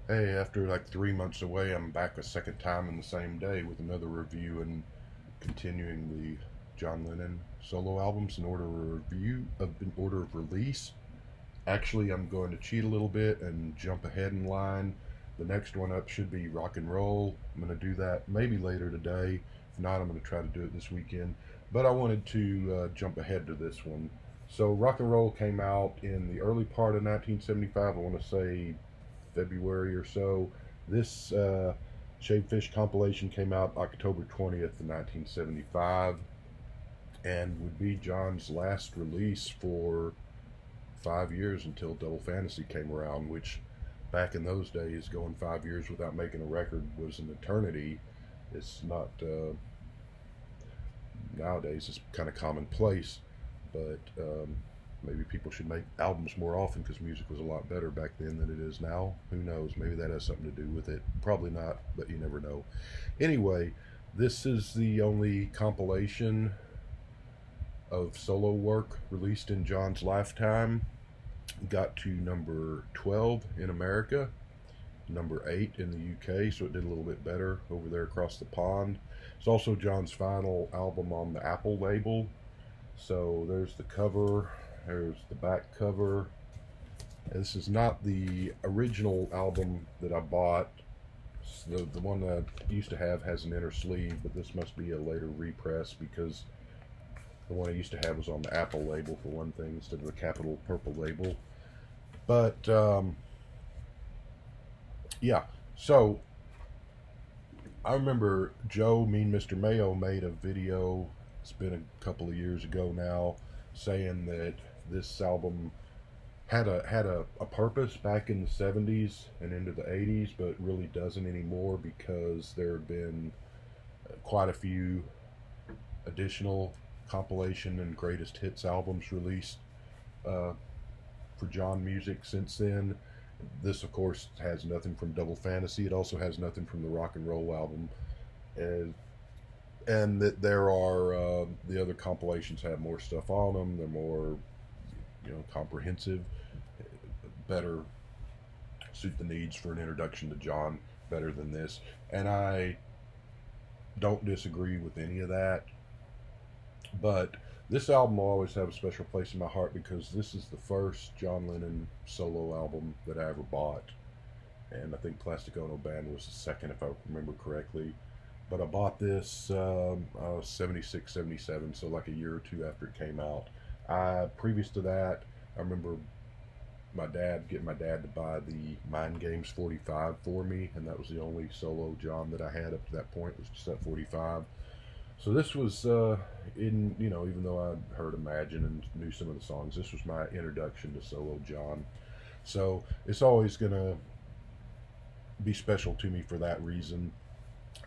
Hey, after like 3 months away, I'm back a second time in the same day with another review and continuing the John Lennon solo albums in order of release. Actually, I'm going to cheat a little bit and jump ahead in line. The next one up should be Rock and Roll. I'm going to do that maybe later today. If not, I'm going to try to do it this weekend. But I wanted to jump ahead to this one. So, Rock and Roll came out in the early part of 1975. I want to say February or so. This Shaved Fish compilation came out October 20th, 1975, and would be John's last release for 5 years until Double Fantasy came around, which back in those days, going 5 years without making a record was an eternity. It's not, nowadays, it's kind of commonplace, but maybe people should make albums more often because music was a lot better back then than it is now. Who knows? Maybe that has something to do with it. Probably not, but you never know. Anyway, this is the only compilation of solo work released in John's lifetime. Got to number 12 in America, number 8 in the UK, so it did a little bit better over there across the pond. It's also John's final album on the Apple label. So there's the cover, there's the back cover. And this is not the original album that I bought. The one that I used to have has an inner sleeve, but this must be a later repress because the one I used to have was on the Apple label for one thing instead of the capital purple label. But yeah, so I remember Joe Mean Mr. Mayo made a video. It's been a couple of years ago now, saying that this album had a purpose back in the 70s and into the 80s, but really doesn't anymore because there have been quite a few additional compilation and greatest hits albums released for John music since then. This, of course, has nothing from Double Fantasy. It also has nothing from the Rock and Roll album, and that there are the other compilations have more stuff on them. They're more, comprehensive, better suit the needs for an introduction to John better than this. And I don't disagree with any of that. But this album will always have a special place in my heart because this is the first John Lennon solo album that I ever bought. And I think Plastic Ono Band was the second, if I remember correctly. But I bought this 76, 77, so like a year or two after it came out. Previous to that, I remember getting my dad to buy the Mind Games 45 for me, and that was the only solo John that I had up to that point, was just that 45. So this was even though I'd heard Imagine and knew some of the songs, this was my introduction to solo John. So it's always gonna be special to me for that reason.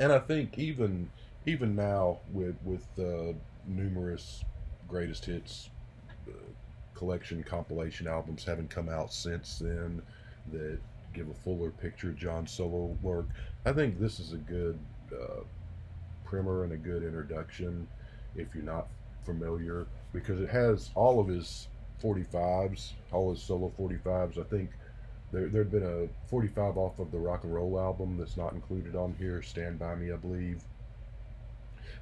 And I think even now with numerous greatest hits collection compilation albums having come out since then that give a fuller picture of John's solo work, I think this is a good primer and a good introduction if you're not familiar, because it has all of his 45s, all his solo 45s. I think there'd been a 45 off of the Rock and Roll album that's not included on here, Stand By Me, I believe.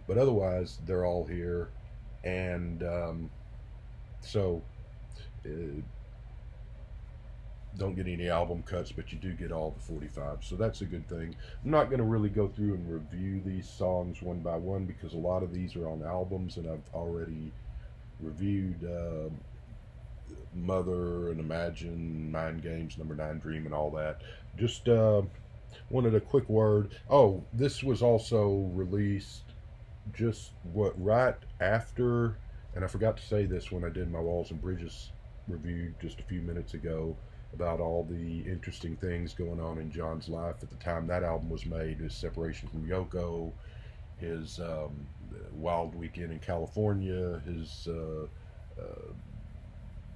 But otherwise, they're all here. And so uh, don't get any album cuts, but you do get all the 45s. So that's a good thing. I'm not going to really go through and review these songs one by one because a lot of these are on albums, and I've already reviewed Mother and Imagine, Mind Games, Number 9 Dream, and all that. Just wanted a quick word. Oh, this was also released right after, and I forgot to say this when I did my Walls and Bridges review just a few minutes ago about all the interesting things going on in John's life at the time that album was made. His separation from Yoko, his wild weekend in California, his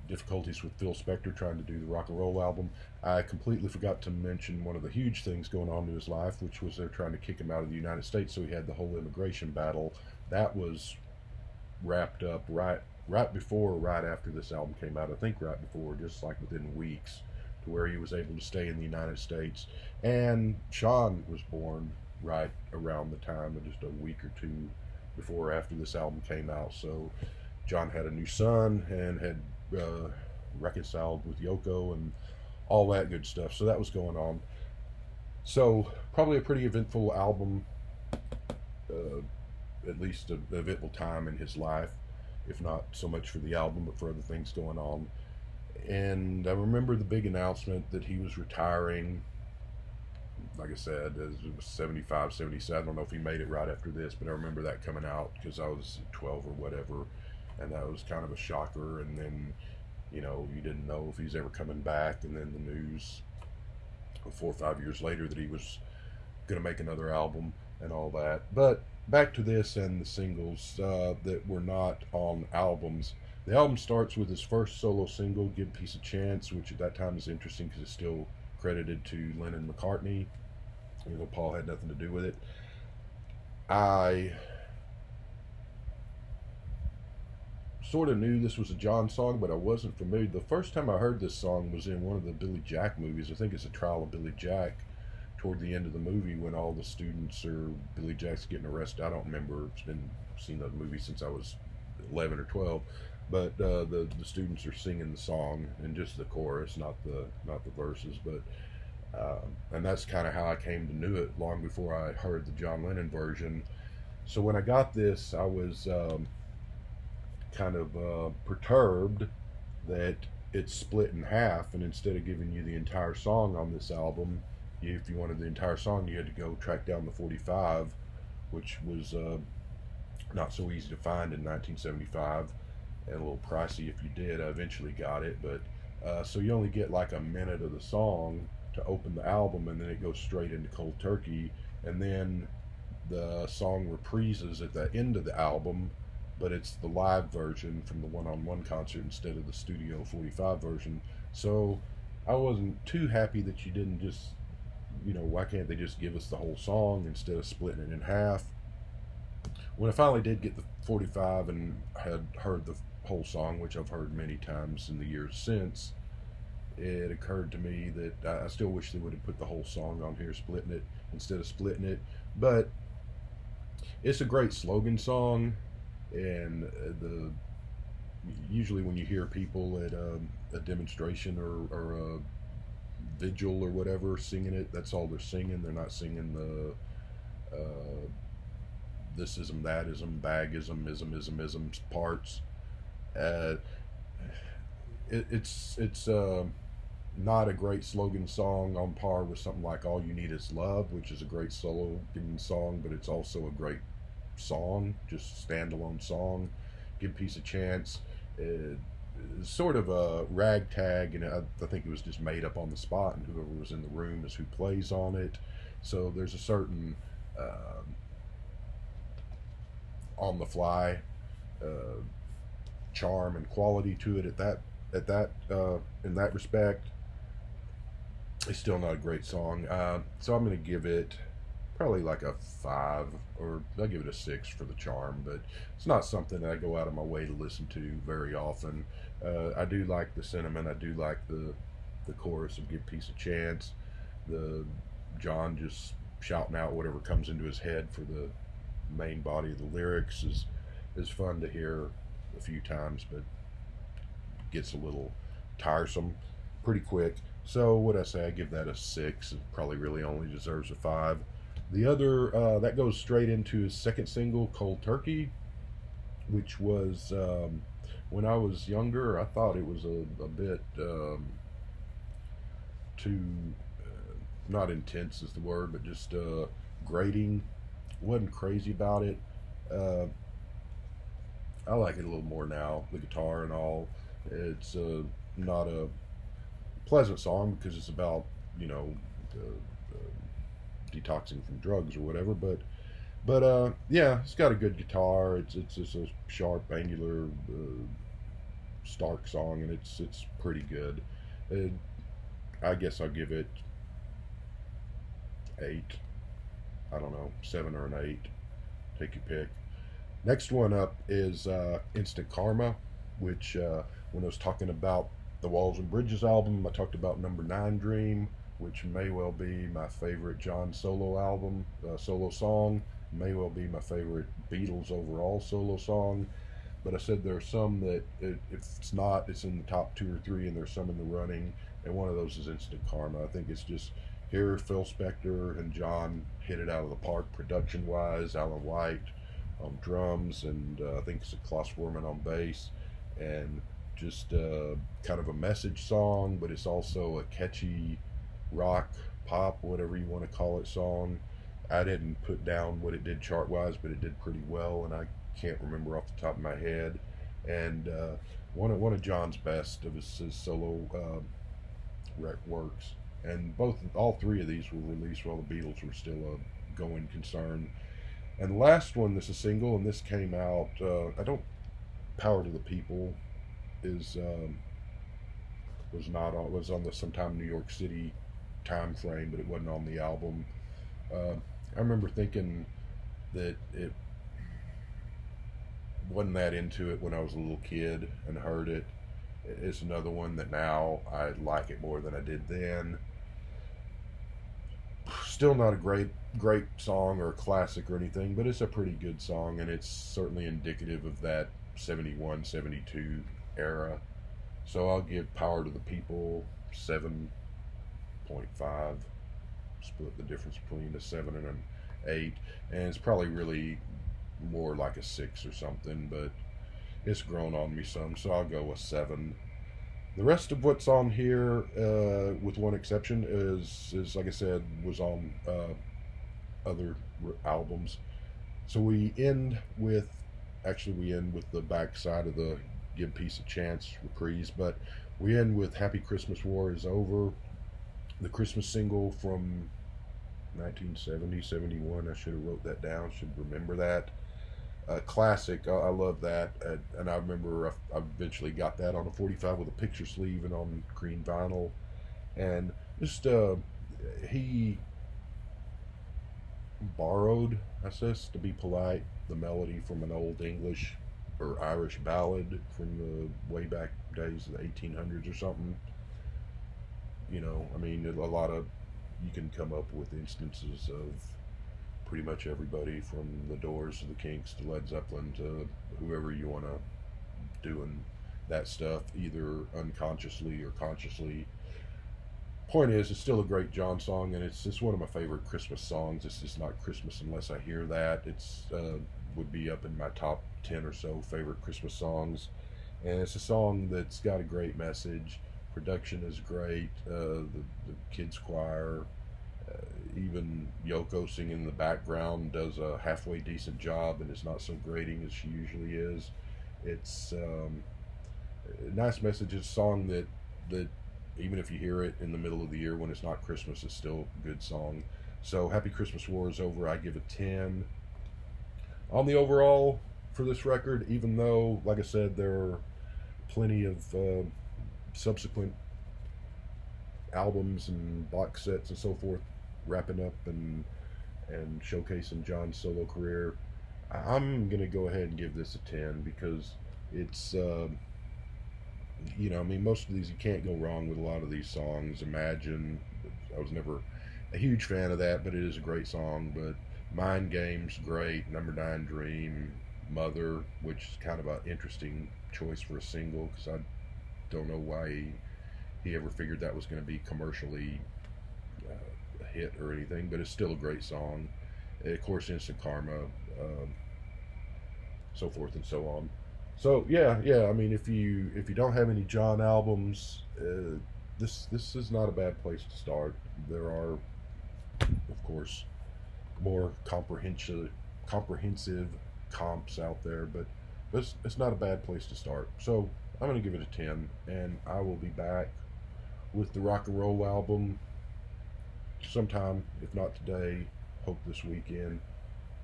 difficulties with Phil Spector trying to do the rock and roll album. I completely forgot to mention one of the huge things going on in his life, which was they're trying to kick him out of the United States, so he had the whole immigration battle. That was wrapped up right before or right after this album came out. I think right before, just like within weeks. to where he was able to stay in the United States. And Sean was born right around the time of just a week or two before or after this album came out. So John had a new son and had reconciled with Yoko and all that good stuff. So that was going on. So probably a pretty eventful album, at least an eventful time in his life, if not so much for the album, but for other things going on. And I remember the big announcement that he was retiring. Like I said, it was 75, 77. I don't know if he made it right after this, but I remember that coming out because I was 12 or whatever, and that was kind of a shocker. And then, you know, you didn't know if he's ever coming back, and then the news 4 or 5 years later that he was going to make another album and all that. But back to this and the singles that were not on albums. The album starts with his first solo single, Give Peace a Chance, which at that time is interesting because it's still credited to Lennon and McCartney, even though Paul had nothing to do with it. I sort of knew this was a John song, but I wasn't familiar. The first time I heard this song was in one of the Billy Jack movies. I think it's a trial of Billy Jack, toward the end of the movie when all the students or Billy Jack's getting arrested. I don't remember. It's been seen the movie since I was 11 or 12. But the students are singing the song and just the chorus, not the verses. But and that's kind of how I came to know it long before I heard the John Lennon version. So when I got this, I was kind of perturbed that it's split in half, and instead of giving you the entire song on this album, if you wanted the entire song, you had to go track down the 45, which was not so easy to find in 1975. And a little pricey if you did. I eventually got it, but so you only get like a minute of the song to open the album, and then it goes straight into Cold Turkey, and then the song reprises at the end of the album, but it's the live version from the one-on-one concert instead of the Studio 45 version. So I wasn't too happy that you didn't just, you know, why can't they just give us the whole song instead of splitting it in half? When I finally did get the 45 and had heard the whole song, which I've heard many times in the years since, it occurred to me that I still wish they would have put the whole song on here, splitting it instead of splitting it. But it's a great slogan song, and usually when you hear people at a demonstration or a vigil or whatever singing it, that's all they're singing. They're not singing the thisism, thatism, bagism, ism parts. It's not a great slogan song on par with something like All You Need Is Love, which is a great slogan song, but it's also a great song, just standalone song. Give Peace a Chance, sort of a ragtag, and I think it was just made up on the spot, and whoever was in the room is who plays on it. So there's a certain on the fly charm and quality to it in that respect. It's still not a great song, so I'm going to give it probably like a 5, or I'll give it a 6 for the charm, but it's not something that I go out of my way to listen to very often. I do like the sentiment. I do like the chorus of Give Peace a Chance. The John just shouting out whatever comes into his head for the main body of the lyrics is fun to hear a few times, but gets a little tiresome pretty quick. So what I say, I give that a 6. It probably really only deserves a 5. The other that goes straight into his second single, Cold Turkey, which was when I was younger, I thought it was a bit too not intense is the word, but just grating. Wasn't crazy about it. I like it a little more now, the guitar and all. It's not a pleasant song because it's about, you know, detoxing from drugs or whatever, but yeah, it's got a good guitar. It's just a sharp, angular, stark song, and it's pretty good. I guess I'll give it 8. I don't know, 7 or an 8. Take your pick. Next one up is Instant Karma, which when I was talking about the Walls and Bridges album. I talked about Number 9 Dream, which may well be my favorite John solo album, solo song, may well be my favorite Beatles overall solo song. But I said there are some that, if it's not, it's in the top two or three, and there's some in the running, and one of those is Instant Karma. I think it's just here Phil Spector and John hit it out of the park production wise. Alan White on drums, and I think it's a Klaus Foreman on bass, and just kind of a message song, but it's also a catchy rock, pop, whatever you want to call it, song. I didn't put down what it did chart wise, but it did pretty well, and I can't remember off the top of my head. And one of John's best of his solo works. And all three of these were released while the Beatles were still a going concern. And the last one, this is a single, and this came out. I don't. Power to the People is was on the sometime New York City time frame, but it wasn't on the album. I remember thinking that it wasn't that into it when I was a little kid and heard it. It's another one that now I like it more than I did then. Still not a great song or a classic or anything, but it's a pretty good song, and it's certainly indicative of that 71, 72 era. So I'll give Power to the People 7.5. Split the difference between a 7 and an 8, and it's probably really more like a 6 or something, but it's grown on me some, so I'll go with 7. The rest of what's on here, with one exception, is like I said, was on other albums. So we end with the back side of the Give Peace a Chance reprise, but we end with Happy Christmas War is Over, the Christmas single from 1970, 71. I should have wrote that down, should remember that. Classic. I love that, and I remember I eventually got that on a 45 with a picture sleeve and on green vinyl, and just he borrowed, I guess, to be polite, the melody from an old English or Irish ballad from the way back days of the 1800s or something. You know, I mean, a lot of, you can come up with instances of pretty much everybody from the Doors to the Kinks to Led Zeppelin to whoever you want to, doing that stuff either unconsciously or consciously. Point is, it's still a great John song, and it's one of my favorite Christmas songs. It's just not Christmas unless I hear that. It's would be up in my top 10 or so favorite Christmas songs, and it's a song that's got a great message. Production is great. The kids choir, even Yoko singing in the background does a halfway decent job, and it's not so grating as she usually is. It's a nice message. It's a song that even if you hear it in the middle of the year when it's not Christmas, it's still a good song. So Happy Christmas War is Over, I give it 10. On the overall for this record, even though, like I said, there are plenty of subsequent albums and box sets and so forth wrapping up and showcasing John's solo career, I'm gonna go ahead and give this a 10 because it's I mean, most of these you can't go wrong with a lot of these songs. Imagine, I was never a huge fan of that, but it is a great song. But Mind Games, great. Number 9 Dream, Mother, which is kind of an interesting choice for a single because I don't know why he ever figured that was going to be commercially a hit or anything, but it's still a great song. And of course, Instant Karma, so forth and so on. So yeah. I mean, if you don't have any John albums, this is not a bad place to start. There are, of course, more comprehensive comps out there, but it's not a bad place to start. So I'm going to give it a 10, and I will be back with the rock and roll album sometime, if not today, hope this weekend.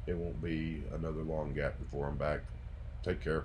It won't be another long gap before I'm back. Take care.